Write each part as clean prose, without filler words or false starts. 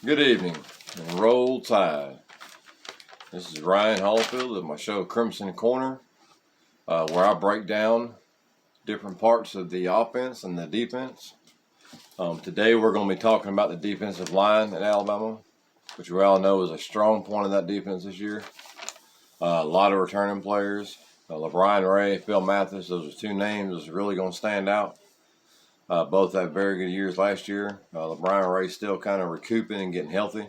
Good evening, and roll tide. This is Ryan Hallfield of my show Crimson Corner, where I break down different parts of the offense and the defense. Today we're going to be talking about the defensive line at Alabama, which we all know is a strong point of that defense this year. A lot of returning players. LeBron Ray, Phil Mathis, those are two names that's really going to stand out. Both had very good years last year. LeBron Ray still kind of recouping and getting healthy.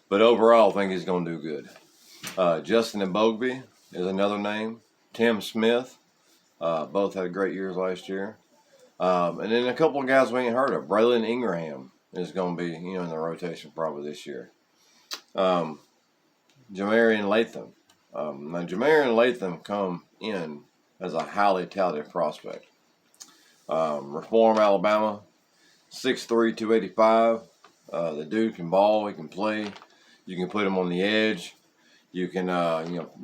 But overall, I think he's going to do good. Justin and Bogby is another name. Tim Smith, both had great years last year. And then a couple of guys we ain't heard of. Braylon Ingraham is going to be, in the rotation probably this year. Jamarian Latham. Now, Jamarian Latham come in as a highly touted prospect. Reform, Alabama, 6'3", 285. The dude can ball. He can play. You can put him on the edge. You can,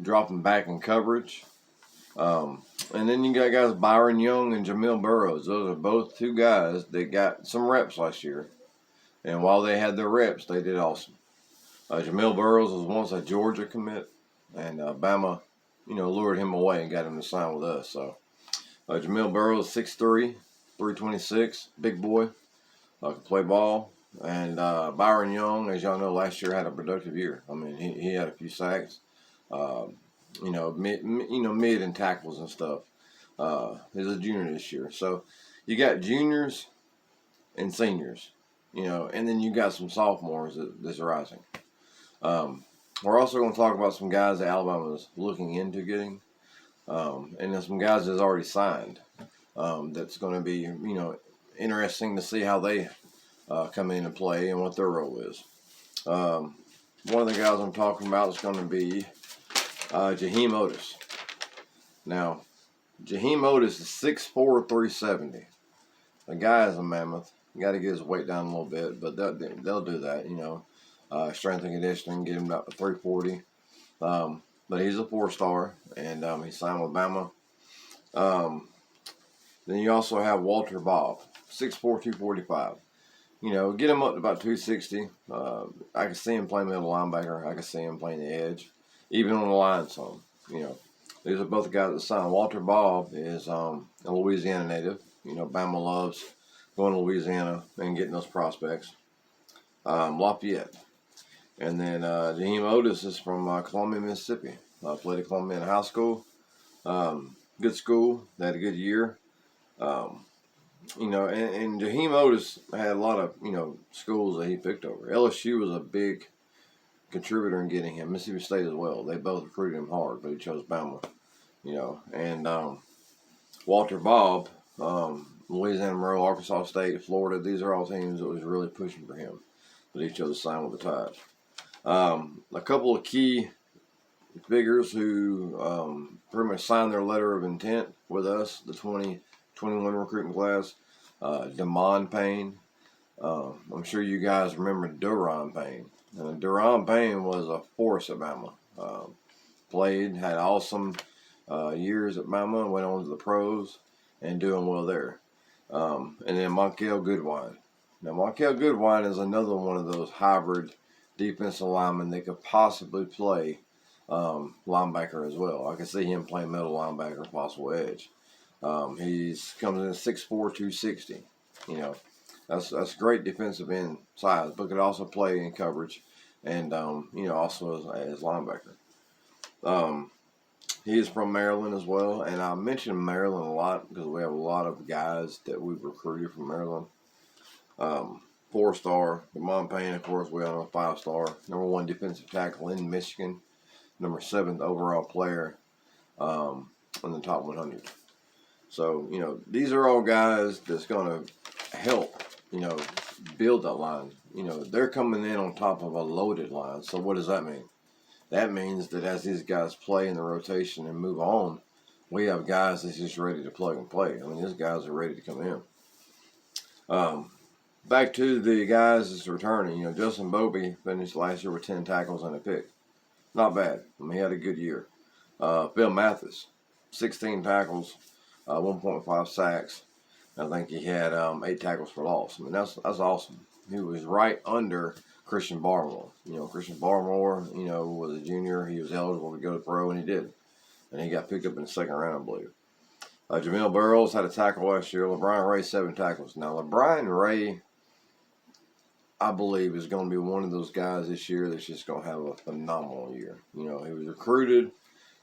drop him back in coverage. And then you got guys Byron Young and Jamil Burroughs. Those are both two guys that got some reps last year. And while they had their reps, they did awesome. Jamil Burroughs was once a Georgia commit. And Bama, lured him away and got him to sign with us. So Jamil Burroughs, 6'3", 326, big boy, can play ball. And Byron Young, as y'all know, last year had a productive year. I mean, he had a few sacks, mid in tackles and stuff. He's a junior this year, so you got juniors and seniors, and then you got some sophomores that's rising. We're also going to talk about some guys that Alabama is looking into getting, and then some guys that's already signed. That's going to be, interesting to see how they come in and play and what their role is. One of the guys I'm talking about is going to be Jaheim Otis. Now, Jaheim Otis is 6'4", 370. The guy is a mammoth. You got to get his weight down a little bit, but they'll do that, strength and conditioning, get him up to 340. But he's a 4-star, and he signed with Bama. Then you also have Walter Bob, 6'4", 245. Get him up to about 260. I can see him playing middle linebacker. I can see him playing the edge, even on the line some. These are both the guys that signed. Walter Bob is a Louisiana native. Bama loves going to Louisiana and getting those prospects. Lafayette. And then Jaheim Otis is from Columbia, Mississippi. Played at Columbia in high school. Good school. They had a good year. And Jaheim Otis had a lot of, schools that he picked over. LSU was a big contributor in getting him. Mississippi State as well. They both recruited him hard, but he chose Bama, And Walter Bob, Louisiana Monroe, Arkansas State, Florida, these are all teams that was really pushing for him. But he chose to sign with the Tide. A couple of key figures who pretty much signed their letter of intent with us, the 2021 recruiting class. Damon Payne. I'm sure you guys remember Duron Payne. Duron Payne was a force at Bama. Played, had awesome years at Bama, went on to the pros, and doing well there. And then Monkel Goodwine. Now, Monkel Goodwine is another one of those hybrid defensive linemen that could possibly play linebacker as well. I can see him playing middle linebacker, possible edge. He's comes in at 6'4", 260. That's great defensive end size, but could also play in coverage and, also as linebacker. He is from Maryland as well, and I mention Maryland a lot because we have a lot of guys that we've recruited from Maryland. 4-star, Damon Payne, of course, we all know 5-star. Number 1 defensive tackle in Michigan. Number 7th overall player in the top 100. So, these are all guys that's going to help, build that line. They're coming in on top of a loaded line. So what does that mean? That means that as these guys play in the rotation and move on, we have guys that's just ready to plug and play. I mean, these guys are ready to come in. Back to the guys that's returning. Justin Bogby finished last year with 10 tackles and a pick. Not bad. I mean, he had a good year. Phil Mathis, 16 tackles, 1.5 sacks. I think he had 8 tackles for loss. I mean, that's awesome. he was right under Christian Barmore. Christian Barmore, was a junior. He was eligible to go to pro, and he did. And he got picked up in the second round, I believe. Jamil Burrows had a tackle last year. LeBron Ray, 7 tackles. Now, LeBron Ray, I believe, is going to be one of those guys this year that's just going to have a phenomenal year. He was recruited.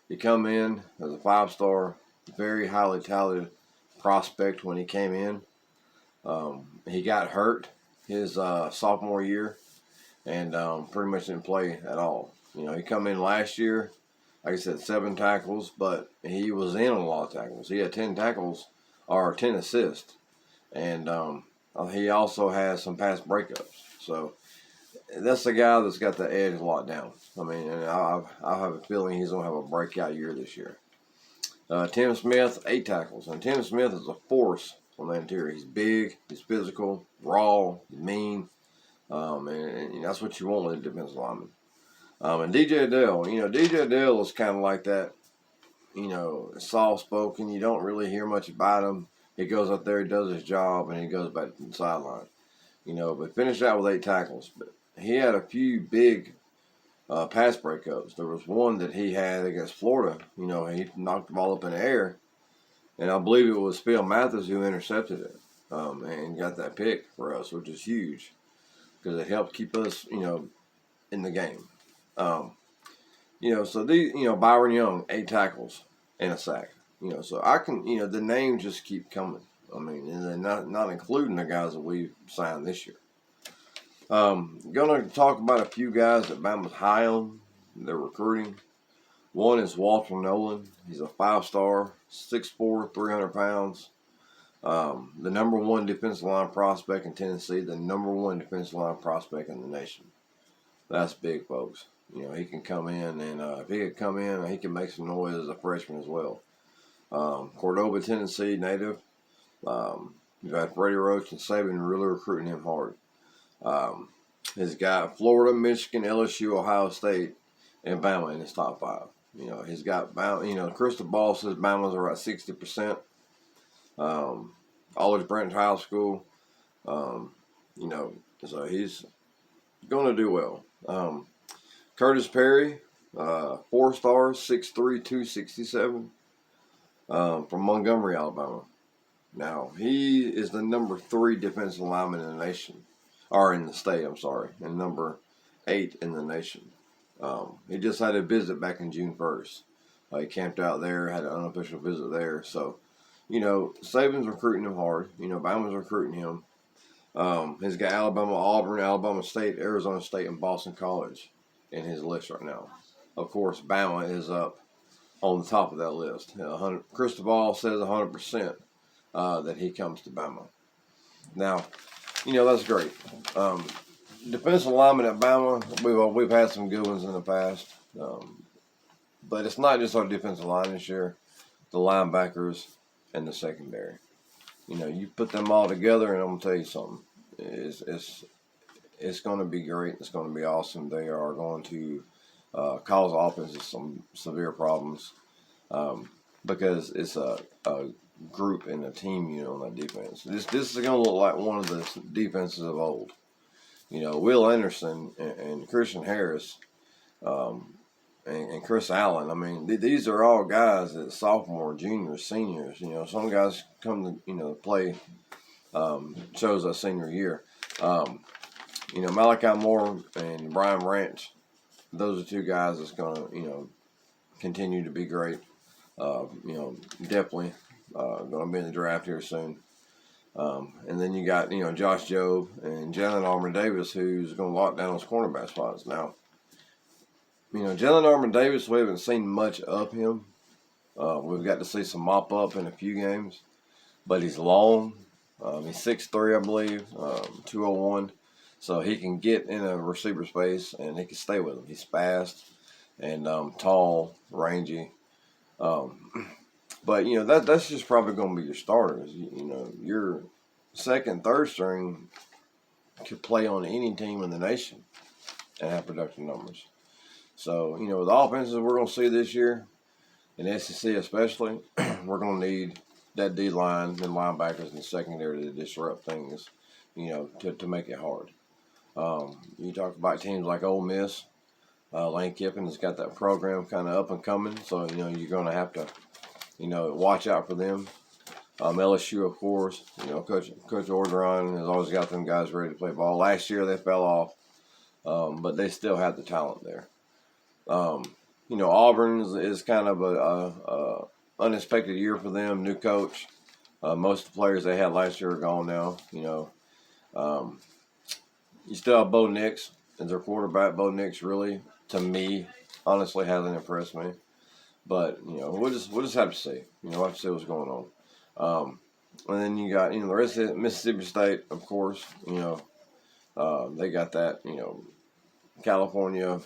He come in as a 5-star, very highly talented prospect when he came in. He got hurt his sophomore year and pretty much didn't play at all. He come in last year, like I said, 7 tackles, but he was in a lot of tackles. He had 10 tackles or 10 assists, and he also has some pass breakups. So that's the guy that's got the edge locked down. And I have a feeling he's going to have a breakout year this year. Tim Smith, 8 tackles, and Tim Smith is a force on the interior. He's big, he's physical, raw, he's mean, and that's what you want with a defensive lineman. And DJ Adele, DJ Adele is kind of like that, soft-spoken. You don't really hear much about him. He goes up there, he does his job, and he goes back to the sideline. But finished out with 8 tackles. But he had a few big pass breakups. There was one that he had against Florida. He knocked the ball up in the air, and I believe it was Phil Mathis who intercepted it and got that pick for us, which is huge because it helped keep us, in the game. So these, Byron Young, 8 tackles and a sack. So I can, the names just keep coming. And they're not including the guys that we've signed this year. Gonna talk about a few guys that Bama's high on. They're recruiting. One is Walter Nolan. He's a 5-star, 6'4", 300 pounds. The number 1 defensive line prospect in Tennessee, the number 1 defensive line prospect in the nation. That's big, folks. He can come in, and if he could come in, he can make some noise as a freshman as well. Cordoba, Tennessee native. You've had Freddie Roach and Saban really recruiting him hard. He's got Florida, Michigan, LSU, Ohio State, and Bama in his top 5. He's got Bama. Crystal Ball says Bama's are at 60%. Olive Branch High School. So he's going to do well. Curtis Perry, 4 stars, 6'3", 267, from Montgomery, Alabama. Now, he is the number 3 defensive lineman in the nation, or in the state, I'm sorry, and number 8 in the nation. He just had a visit back in June 1st. He camped out there, had an unofficial visit there. So, Saban's recruiting him hard. Bama's recruiting him. He's got Alabama, Auburn, Alabama State, Arizona State, and Boston College in his list right now. Of course, Bama is up on the top of that list. Cristobal says 100% that he comes to Bama. Now, that's great. Defensive linemen at Bama, we've had some good ones in the past. But it's not just our defensive line this year. The linebackers and the secondary. You put them all together, and I'm going to tell you something. It's going to be great. It's going to be awesome. They are going to cause offenses some severe problems because it's a group and a team unit on that defense. This is going to look like one of the defenses of old. Will Anderson and Christian Harris and Chris Allen. These are all guys that sophomore, juniors, seniors. Some guys come to play shows our senior year. Malachi Moore and Brian Branch, those are 2 guys that's going to, continue to be great. Definitely going to be in the draft here soon. And then you got, Josh Jobe and Jalen Armour Davis, who's going to lock down those cornerback spots. Now, Jalen Armour Davis, we haven't seen much of him. We've got to see some mop up in a few games, but he's long. He's 6'3", I believe, 201. So he can get in a receiver space and he can stay with him. He's fast and tall, rangy. But that's just probably going to be your starters. Your second, third string could play on any team in the nation and have production numbers. So with the offenses we're going to see this year, in SEC especially, we're going to need that D line and linebackers and secondary to disrupt things, to make it hard. You talk about teams like Ole Miss. Lane Kiffin has got that program kind of up and coming, so you're going to have to watch out for them. LSU, of course, Coach Orgeron has always got them guys ready to play ball. Last year they fell off, but they still have the talent there. Auburn is kind of a unexpected year for them. New coach. Most of the players they had last year are gone now. You still have Bo Nix as their quarterback. Bo Nix really, to me, honestly hasn't impressed me. But we'll just have to see. We'll have to see what's going on. And then you got the rest of Mississippi State, of course. They got that California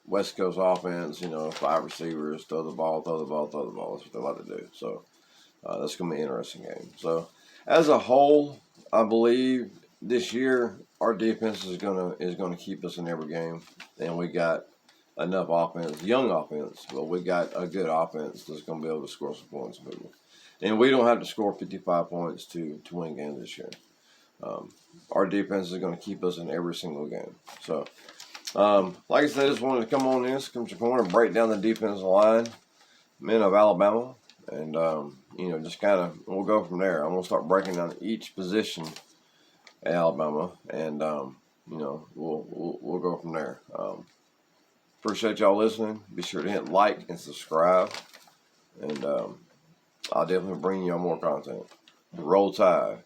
West Coast offense. 5 receivers, throw the ball. That's what they like to do. So that's gonna be an interesting game. So as a whole, I believe this year our defense is gonna keep us in every game, and we got enough offense, young offense, but we got a good offense that's gonna be able to score some points. And we don't have to score 55 points to win games this year. Our defense is going to keep us in every single game. So, like I said, I just wanted to come on this, come to the corner, and break down the defensive line, men of Alabama, and just kind of we'll go from there. I'm going to start breaking down each position at Alabama, and we'll go from there. Appreciate y'all listening. Be sure to hit like and subscribe, and I'll definitely bring you on more content. Roll Tide.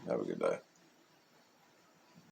Have a good day.